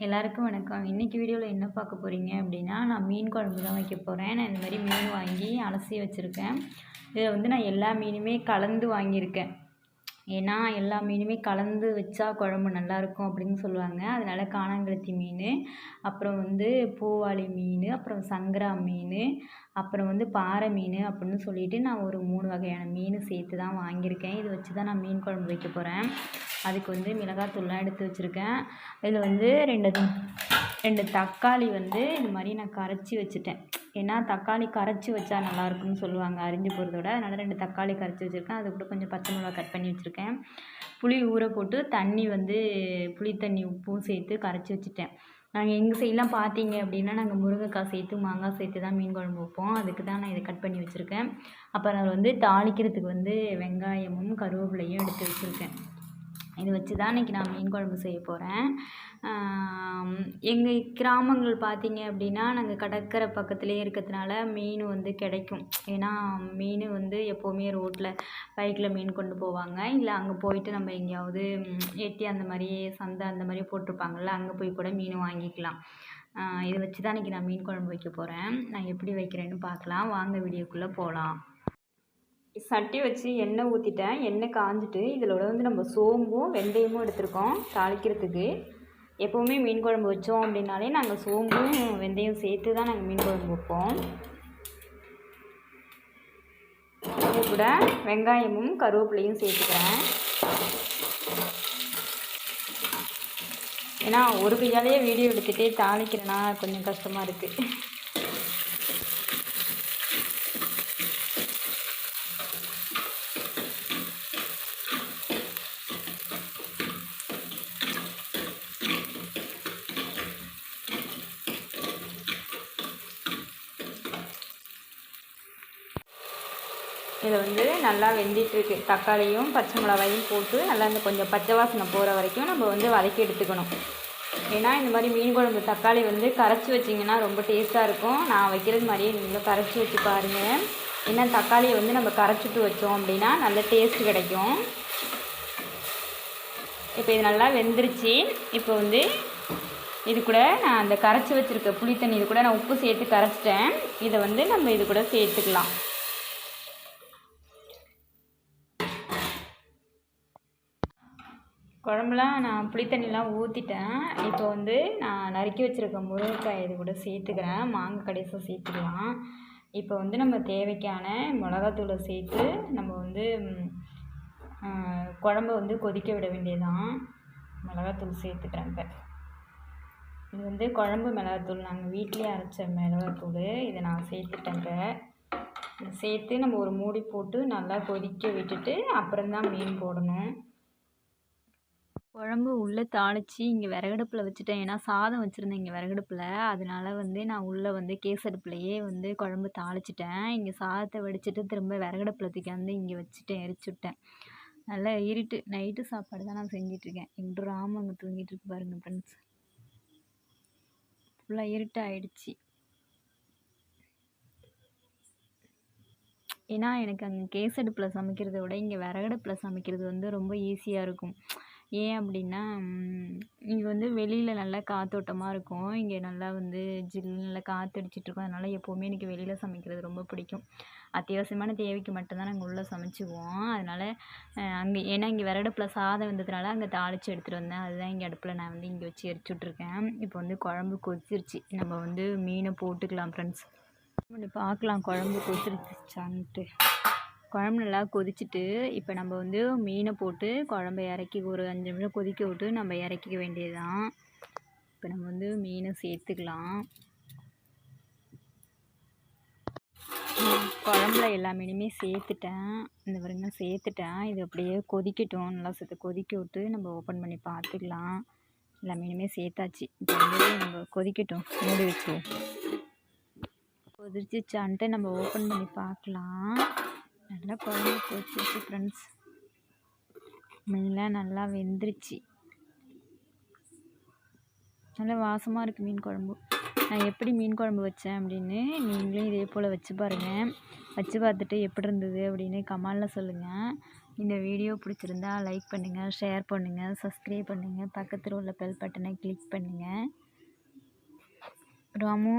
எல்லாருக்கும் வணக்கம். இன்றைக்கி வீடியோவில் என்ன பார்க்க போகிறீங்க அப்படின்னா, நான் மீன் குழம்பு தான் வைக்க போகிறேன். நான் இந்த மாதிரி மீன் வாங்கி அலசி வச்சுருக்கேன். இதில் வந்து நான் எல்லா மீனுமே கலந்து வாங்கியிருக்கேன். ஏன்னா எல்லா மீனுமே கலந்து வச்சா குழம்பு நல்லாயிருக்கும் அப்படின்னு சொல்லுவாங்க. அதனால் கானாங்கெளுத்தி மீன், அப்புறம் வந்து பூவாளி மீன், அப்புறம் சங்கரா மீன், அப்புறம் வந்து பாறை மீன் அப்படின்னு சொல்லிட்டு நான் ஒரு 3 வகையான மீன் சேர்த்து தான் வாங்கியிருக்கேன். இதை வச்சு தான் நான் மீன் குழம்பு வைக்க போகிறேன். அதுக்கு வந்து மிளகாத்தூள்லாம் எடுத்து வச்சுருக்கேன். இதில் வந்து ரெண்டு தக்காளி வந்து இது மாதிரி நான் கரைச்சி வச்சுட்டேன். ஏன்னா தக்காளி கரைச்சி வச்சா நல்லாயிருக்குன்னு சொல்லுவாங்க அரிஞ்சு போகிறதோட. அதனால் 2 தக்காளி கரைச்சி வச்சுருக்கேன். அது கூட கொஞ்சம் பச்சை மிளகா கட் பண்ணி வச்சுருக்கேன். புளி ஊற போட்டு தண்ணி வந்து புளி தண்ணி உப்பும் சேர்த்து கரைச்சி வச்சுட்டேன். நாங்கள் எங்கள் சைடெலாம் பார்த்தீங்க அப்படின்னா நாங்கள் முருங்கைக்காய் சேர்த்து மாங்காய் சேர்த்து தான் மீன் குழம்பு வைப்போம். அதுக்கு தான் நான் இதை கட் பண்ணி வச்சுருக்கேன். அப்புறம் நான் வந்து தாளிக்கிறதுக்கு வந்து வெங்காயமும் கருவேப்பிலையும் எடுத்து வச்சுருக்கேன். இதை வச்சு தான் இன்றைக்கி நான் மீன் குழம்பு செய்ய போகிறேன். எங்கள் கிராமங்கள் பார்த்திங்க அப்படின்னா நாங்கள் கடற்கரை பக்கத்துலேயே இருக்கிறதுனால மீன் வந்து கிடைக்கும். ஏன்னா மீன் வந்து எப்போவுமே ரோட்டில் பைக்கில் மீன் கொண்டு போவாங்க. இல்லை அங்கே போயிட்டு நம்ம எங்கேயாவது எட்டி அந்த மாதிரி சந்தை அந்த மாதிரி போட்டிருப்பாங்கள்ல, அங்கே போய் கூட மீன் வாங்கிக்கலாம். இதை வச்சு தான் இன்றைக்கி நான் மீன் குழம்பு வைக்க போகிறேன். நான் எப்படி வைக்கிறேன்னு பார்க்கலாம். வாங்க வீடியோக்குள்ளே போகலாம். சட்டி வச்சு எண்ணெய் ஊற்றிட்டேன். எண்ணெய் காஞ்சிட்டு இதில் வந்து நம்ம சோம்பும் வெந்தயமும் எடுத்துருக்கோம் தாளிக்கிறதுக்கு. எப்போவுமே மீன் குழம்பு வச்சோம் அப்படின்னாலே நாங்கள் சோம்பும் வெந்தயம் சேர்த்து தான் நாங்கள் மீன் குழம்பு வைப்போம். இது கூட வெங்காயமும் கருவேப்பிலையும் சேர்த்துக்கிறேன். ஏன்னா ஒரு கையாலேயே வீடியோ எடுத்துகிட்டே தாளிக்கிறேன்னா கொஞ்சம் கஷ்டமாக இருக்குது. இதில் வந்து நல்லா வெந்திட்டுருக்கு. தக்காளியும் பச்சை மிளகாயும் போட்டு நல்லா இந்த கொஞ்சம் பச்சை வாசனை போகிற வரைக்கும் நம்ம வந்து வதக்கி எடுத்துக்கணும். ஏன்னா இந்த மாதிரி மீன் குழம்பு தக்காளி வந்து கரைச்சி வச்சிங்கன்னா ரொம்ப டேஸ்ட்டாக இருக்கும். நான் வைக்கிறது மாதிரியே நீங்களும் கரைச்சி வச்சு பாருங்கள். ஏன்னா தக்காளியை வந்து நம்ம கரைச்சிட்டு வச்சோம் அப்படின்னா நல்ல டேஸ்ட்டு கிடைக்கும். இப்போ இது நல்லா வெந்துருச்சு. இப்போ வந்து இது கூட நான் அந்த கரைச்சி வச்சுருக்க புளி தண்ணி இது கூட நான் உப்பு சேர்த்து கரைச்சிட்டேன். இதை வந்து நம்ம இது கூட சேர்த்துக்கலாம். குழம்புலாம் நான் புளி தண்ணிலாம் ஊற்றிட்டேன். இப்போ வந்து நான் நறுக்கி வச்சுருக்க முருங்கைக்காய் இது கூட சேர்த்துக்கிறேன். மாங்காய் கடைசியாக சேர்த்துக்கலாம். இப்போ வந்து நம்ம தேவைக்கான மிளகாத்தூளை சேர்த்து நம்ம வந்து குழம்ப வந்து கொதிக்க விட வேண்டியதான். மிளகாத்தூள் சேர்த்துக்கிறேன். இப்போ இது வந்து குழம்பு மிளகாத்தூள் நாங்கள் வீட்டிலே அரைச்ச மிளகாத்தூள். இதை நான் சேர்த்துட்டேங்க. சேர்த்து நம்ம ஒரு மூடி போட்டு நல்லா கொதிக்க விட்டுட்டு அப்புறம்தான் மீன் போடணும். குழம்பு உள்ளே தாளித்து இங்கே விறகடுப்பில் வச்சுட்டேன். ஏன்னா சாதம் வச்சுருந்தேன் இங்கே விறகடுப்பில். அதனால வந்து நான் உள்ளே வந்து கேசடுப்புலையே வந்து குழம்பு தாளிச்சிட்டேன். இங்கே சாதத்தை வடிச்சிட்டு திரும்ப விறகடுப்பில் தூக்கி வந்து இங்கே வச்சுட்டேன், எரிச்சு விட்டேன். நல்லா இருட்டு நைட்டு சாப்பாடு தான் நான் செஞ்சிட்ருக்கேன். எங்கள் ராம அங்கே தூங்கிட்டு இருக்கு பாருங்கள் ஃப்ரெண்ட்ஸ். ஃபுல்லாக இருட்டு ஆகிடுச்சி. ஏன்னா எனக்கு அங்கே கேசடுப்பில் சமைக்கிறத விட இங்கே விறகடுப்பில் சமைக்கிறது வந்து ரொம்ப ஈஸியாக இருக்கும். ஏன் அப்படின்னா இங்கே வந்து வெளியில் நல்லா காற்றோட்டமாக இருக்கும். இங்கே நல்லா வந்து ஜில்லுன்னு நல்லா காற்றடிச்சிட்ருக்கும். அதனால் எப்போவுமே எனக்கு வெளியில் சமைக்கிறது ரொம்ப பிடிக்கும். அத்தியாவசியமான தேவைக்கு மட்டும்தான் நாங்கள் உள்ளே சமைச்சிக்குவோம். அதனால் ஏன்னா இங்கே விறகடுப்பில் சாதம் வந்ததுனால அங்கே தாளித்து எடுத்துகிட்டு வந்தேன். அதுதான் இங்கே அடுப்பில் நான் வந்து இங்கே வச்சு எரிச்சு விட்ருக்கேன். இப்போ வந்து குழம்பு கொதிச்சிருச்சு. நம்ம வந்து மீனை போட்டுக்கலாம் ஃப்ரெண்ட்ஸ். பார்க்கலாம் குழம்பு கொதிச்சிருச்சான்ட்டு. குழம்பு நல்லா கொதிச்சுட்டு இப்போ நம்ம வந்து மீனை போட்டு குழம்ப இறக்கி ஒரு 5 நிமிஷம் கொதிக்க விட்டு நம்ம இறக்கிக்க வேண்டியது தான். இப்போ நம்ம வந்து மீனை சேர்த்துக்கலாம். குழம்புல எல்லா மீனுமே சேர்த்துட்டேன். இந்த பாருங்க சேர்த்துட்டேன். இது அப்படியே கொதிக்கட்டும். நல்லா சேர்த்து கொதிக்க விட்டு நம்ம ஓப்பன் பண்ணி பார்த்துக்கலாம். எல்லா மீனுமே சேர்த்தாச்சு. இப்போ வந்து நம்ம கொதிக்கட்டும், மூடி வச்சுருவோம். கொதிச்சிச்சான்ட்டு நம்ம ஓப்பன் பண்ணி பார்க்கலாம். நல்லா குழம்பு கொதிச்சிருச்சு ஃப்ரெண்ட்ஸ். மீன்லாம் நல்லா வெந்துருச்சு. நல்லா வாசமாக இருக்குது மீன் குழம்பு. நான் எப்படி மீன் குழம்பு வச்சேன் அப்படின்னு நீங்களும் இதே போல் வச்சு பாருங்கள். வச்சு பார்த்துட்டு எப்படி இருந்தது அப்படின்னு கமெண்டில் சொல்லுங்கள். இந்த வீடியோ பிடிச்சிருந்தா லைக் பண்ணுங்கள், ஷேர் பண்ணுங்கள், சப்ஸ்கிரைப் பண்ணுங்கள், பக்கத்தில் உள்ள பெல் பட்டனை கிளிக் பண்ணுங்கள். ராமு.